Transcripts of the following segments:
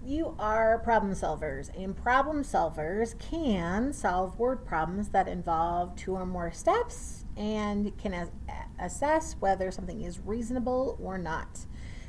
You are problem solvers, and problem solvers can solve word problems that involve two or more steps and can assess whether something is reasonable or not.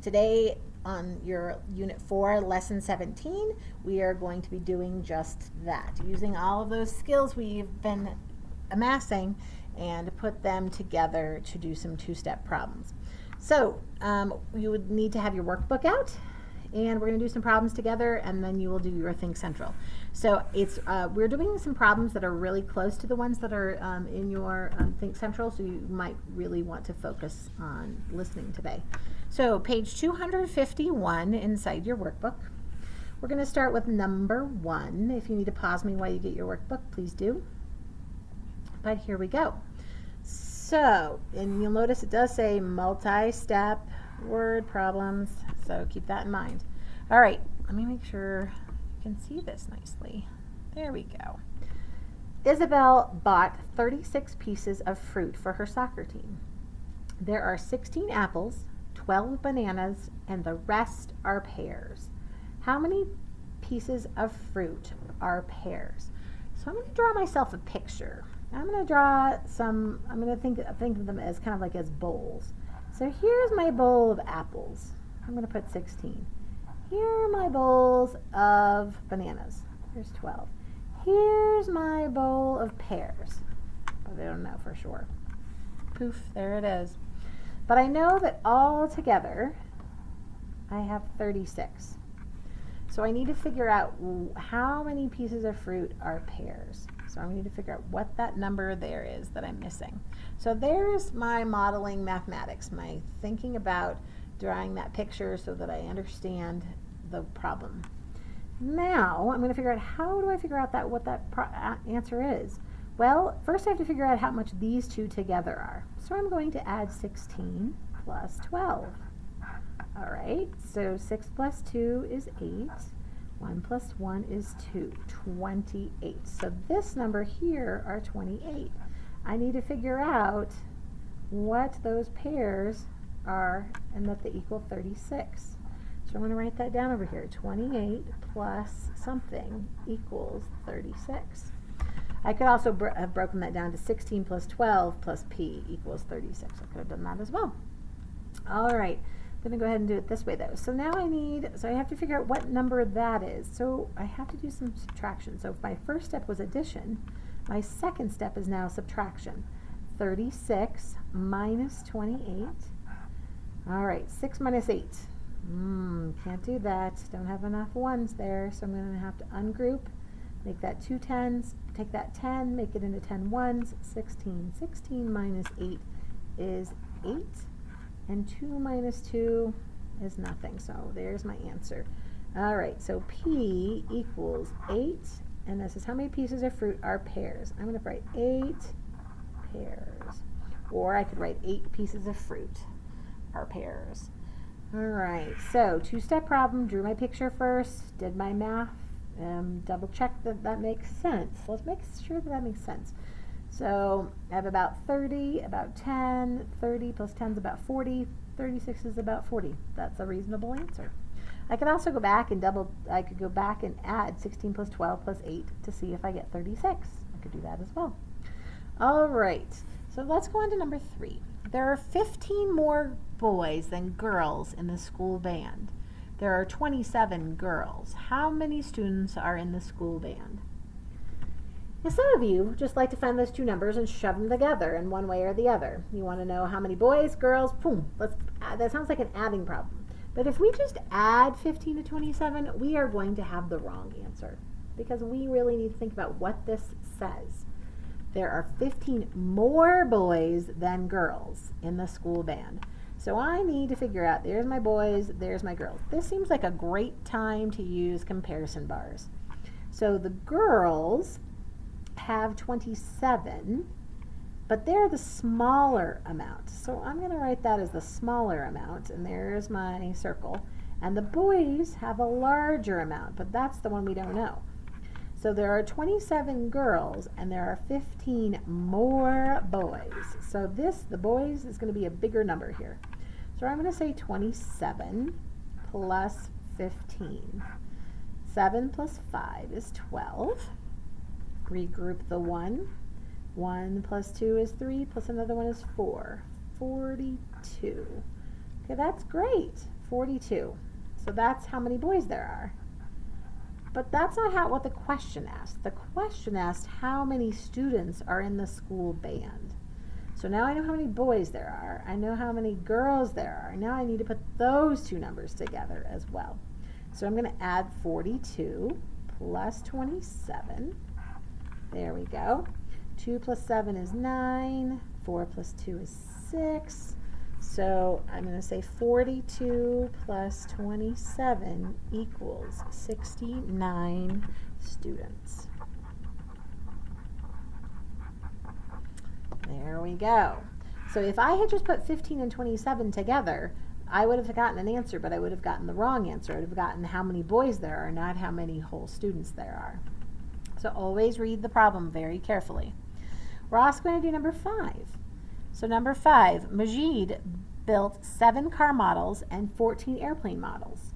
Today, on your Unit 4, Lesson 17, we are going to be doing just that, using all of those skills we've been amassing and put them together to do some two-step problems. So you would need to have your workbook out, and we're going to do some problems together, and then you will do your Think Central. So it's we're doing some problems that are really close to the ones that are in your Think Central, so you might really want to focus on listening today. So page 251 inside your workbook. We're going to start with number 1. If you need to pause me while you get your workbook, please do. But here we go. So, and you'll notice it does say multi-step word problems, so keep that in mind. All right, let me make sure you can see this nicely. There we go. Isabel bought 36 pieces of fruit for her soccer team. There are 16 apples, 12 bananas, and the rest are pears. How many pieces of fruit are pears? So I'm going to draw myself a picture. I'm going to draw some, I'm going to think of them as kind of like as bowls. So here's my bowl of apples. I'm going to put 16. Here are my bowls of bananas. Here's 12. Here's my bowl of pears. But I don't know for sure. Poof, there it is. But I know that all together I have 36. So I need to figure out how many pieces of fruit are pears. So I need to figure out what that number there is that I'm missing. So there's my modeling mathematics, my thinking about drawing that picture so that I understand the problem. Now I'm going to figure out how do I figure out what that answer is. Well, first I have to figure out how much these two together are. So I'm going to add 16 plus 12. All right, so 6 plus 2 is 8. 1 plus 1 is 2, 28. So this number here are 28. I need to figure out what those pairs are and that they equal 36. So I'm going to write that down over here. 28 plus something equals 36. I could also have broken that down to 16 plus 12 plus p equals 36. I could have done that as well. All right. I'm going to go ahead and do it this way though. So now I have to figure out what number that is. So I have to do some subtraction. So if my first step was addition, my second step is now subtraction. 36 minus 28. All right, 6 minus 8. Can't do that. Don't have enough ones there. So I'm going to have to ungroup, make that 2 tens, take that 10, make it into 10 ones, 16. 16 minus 8 is 8. And 2 minus 2 is nothing. So there's my answer. All right, so P equals 8. And this is how many pieces of fruit are pears. I'm going to write 8 pears. Or I could write 8 pieces of fruit are pears. All right, so two-step problem. Drew my picture first. Did my math. Double check that that makes sense. Let's make sure that that makes sense. So I have about 30, about 10, 30 plus 10 is about 40, 36 is about 40. That's a reasonable answer. I could also go back and I could go back and add 16 plus 12 plus 8 to see if I get 36. I could do that as well. All right, so let's go on to number 3. There are 15 more boys than girls in the school band. There are 27 girls. How many students are in the school band? Now, some of you just like to find those two numbers and shove them together in one way or the other. You want to know how many boys, girls, boom. That sounds like an adding problem. But if we just add 15 to 27, we are going to have the wrong answer because we really need to think about what this says. There are 15 more boys than girls in the school band. So I need to figure out, there's my boys, there's my girls. This seems like a great time to use comparison bars. So the girls have 27, but they're the smaller amount. So I'm going to write that as the smaller amount, and there's my circle. And the boys have a larger amount, but that's the one we don't know. So there are 27 girls, and there are 15 more boys. So the boys is going to be a bigger number here. So I'm going to say 27 plus 15. 7 plus 5 is 12. Regroup the 1. 1 plus 2 is 3, plus another one is 4. 42. Okay, that's great. 42. So that's how many boys there are. But that's not what the question asked. The question asked how many students are in the school band. So now I know how many boys there are. I know how many girls there are. Now I need to put those two numbers together as well. So I'm going to add 42 plus 27. There we go. 2 plus 7 is 9. 4 plus 2 is 6. So I'm going to say 42 plus 27 equals 69 students. There we go. So if I had just put 15 and 27 together, I would have gotten an answer, but I would have gotten the wrong answer. I would have gotten how many boys there are, not how many whole students there are. So always read the problem very carefully. We're also going to do number 5. So number 5, Majid built 7 car models and 14 airplane models.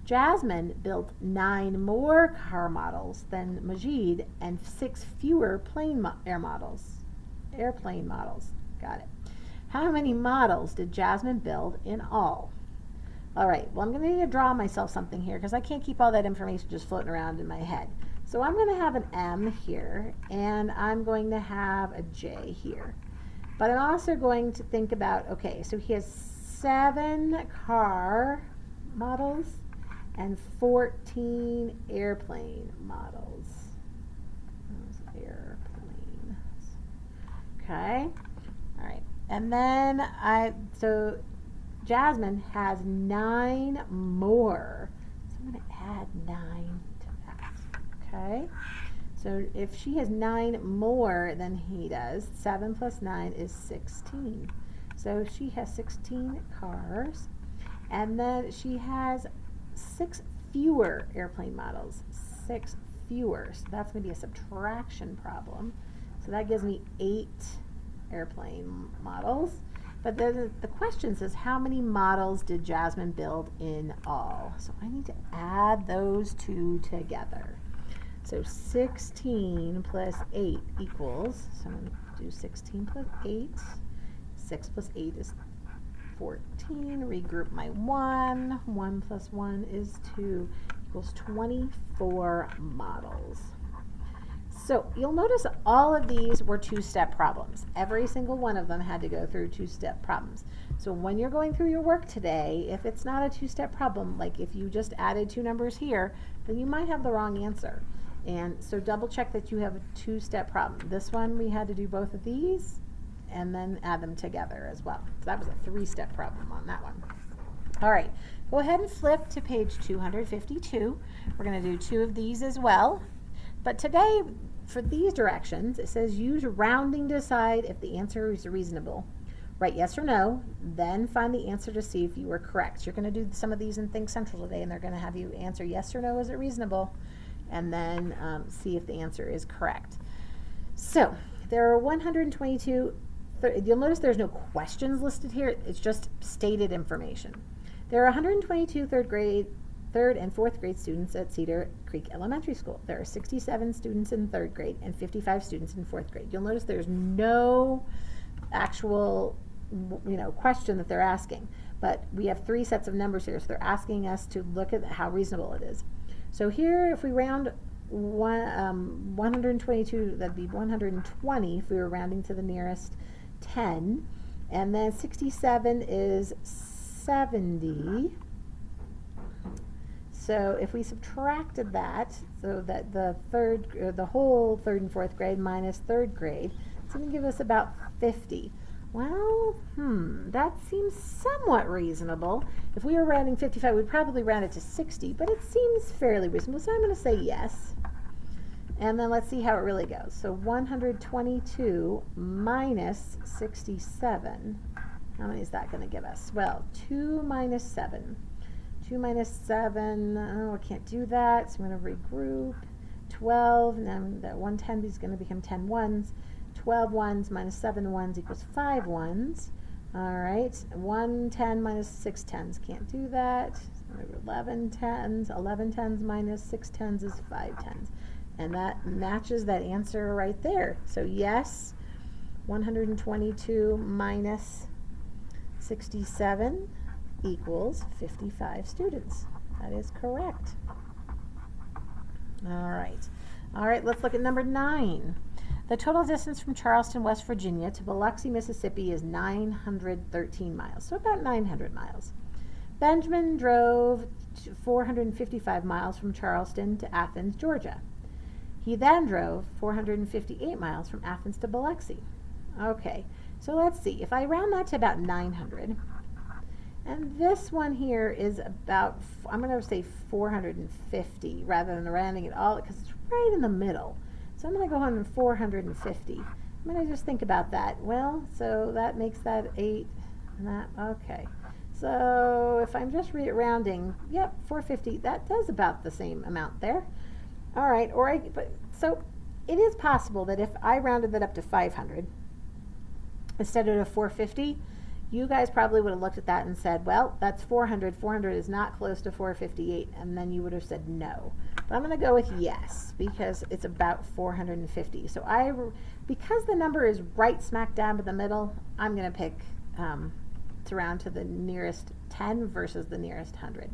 Jasmine built 9 more car models than Majid and 6 fewer airplane models. Got it. How many models did Jasmine build in all? All right, well, I'm going to need to draw myself something here because I can't keep all that information just floating around in my head. So I'm going to have an M here, and I'm going to have a J here. But I'm also going to think about, okay, so he has 7 car models and 14 airplane models. Those airplanes. Okay, all right. And then so Jasmine has 9 more. So I'm going to add 9 to that. Okay. So if she has 9 more than he does, 7 plus 9 is 16. So she has 16 cars. And then she has 6 fewer airplane models. 6 fewer. So that's going to be a subtraction problem. So that gives me 8 airplane models. But then the question says, how many models did Jasmine build in all? So I need to add those two together. So 16 plus 8 equals, so I'm going to do 16 plus 8. 6 plus 8 is 14. Regroup my 1. 1 plus 1 is 2 equals 24 models. So you'll notice all of these were 2-step problems. Every single one of them had to go through 2-step problems. So when you're going through your work today, if it's not a 2-step problem, like if you just added 2 numbers here, then you might have the wrong answer. And so double check that you have a 2-step problem. This one we had to do both of these and then add them together as well. So that was a 3-step problem on that one. All right, go ahead and flip to page 252. We're going to do 2 of these as well. But today, for these directions, it says use rounding to decide if the answer is reasonable. Write yes or no, then find the answer to see if you were correct. So you're going to do some of these in Think Central today, and they're going to have you answer yes or no, is it reasonable? And then see if the answer is correct. So there are 122, you'll notice there's no questions listed here, it's just stated information. There are 122 third and fourth grade students at Cedar Creek Elementary School. There are 67 students in 3rd grade and 55 students in 4th grade. You'll notice there's no actual question that they're asking, but we have 3 sets of numbers here, so they're asking us to look at how reasonable it is. So here, if we round 122, that'd be 120 if we were rounding to the nearest 10, and then 67 is 70. So if we subtracted that, so that the whole 3rd and 4th grade minus 3rd grade, it's going to give us about 50. Well, that seems somewhat reasonable. If we were rounding 55, we'd probably round it to 60, but it seems fairly reasonable, so I'm going to say yes. And then let's see how it really goes. So 122 minus 67, how many is that going to give us? Well, 2 minus 7. 2 minus 7, oh, I can't do that, so I'm going to regroup. 12, and then that 110 is going to become 10 ones. 12 ones minus 7 ones equals 5 ones. All right, 110 minus 6 tens, can't do that. 11 tens, 11 tens minus 6 tens is 5 tens. And that matches that answer right there. So yes, 122 minus 67 equals 55 students. That is correct. All right. All right, let's look at number 9. The total distance from Charleston, West Virginia to Biloxi, Mississippi is 913 miles, so about 900 miles. Benjamin drove 455 miles from Charleston to Athens, Georgia. He then drove 458 miles from Athens to Biloxi. Okay, so let's see. If I round that to about 900, and this one here is about, I'm going to say 450 rather than rounding it all because it's right in the middle. So I'm going to go on 450. I'm going to just think about that. Well, so that makes that 8, and that, okay. So if I'm just rounding, yep, 450, that does about the same amount there. All right, so it is possible that if I rounded that up to 500 instead of 450, you guys probably would have looked at that and said, well, that's 400. 400 is not close to 458, and then you would have said no. But I'm going to go with yes, because it's about 450. So because the number is right smack dab in the middle, I'm going to pick to round to the nearest 10 versus the nearest 100.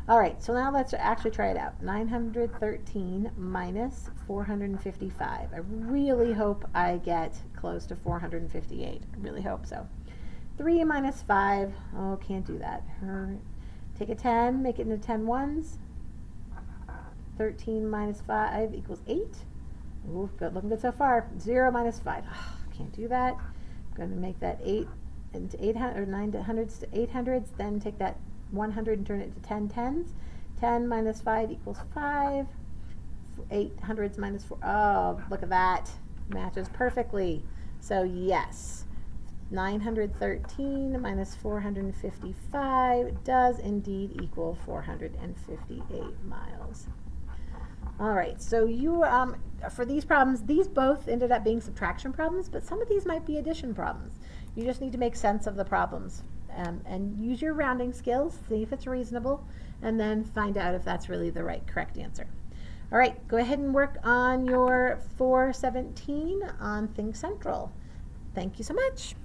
All right, so now let's actually try it out. 913 minus 455. I really hope I get close to 458. I really hope so. 3 minus 5, oh, can't do that. Take a 10, make it into 10 ones. 13 minus 5 equals 8. Ooh, good, looking good so far. 0 minus 5, oh, can't do that. I'm going to make that 8 into 800, or 9 to hundreds to 800s, then take that 100 and turn it to 10 tens. 10 minus 5 equals 5. 8 hundreds minus 4, oh, look at that. Matches perfectly. So yes, 913 minus 455 does indeed equal 458 miles. All right, so you, for these problems, these both ended up being subtraction problems, but some of these might be addition problems. You just need to make sense of the problems and use your rounding skills, see if it's reasonable, and then find out if that's really the correct answer. All right, go ahead and work on your 417 on Think Central. Thank you so much.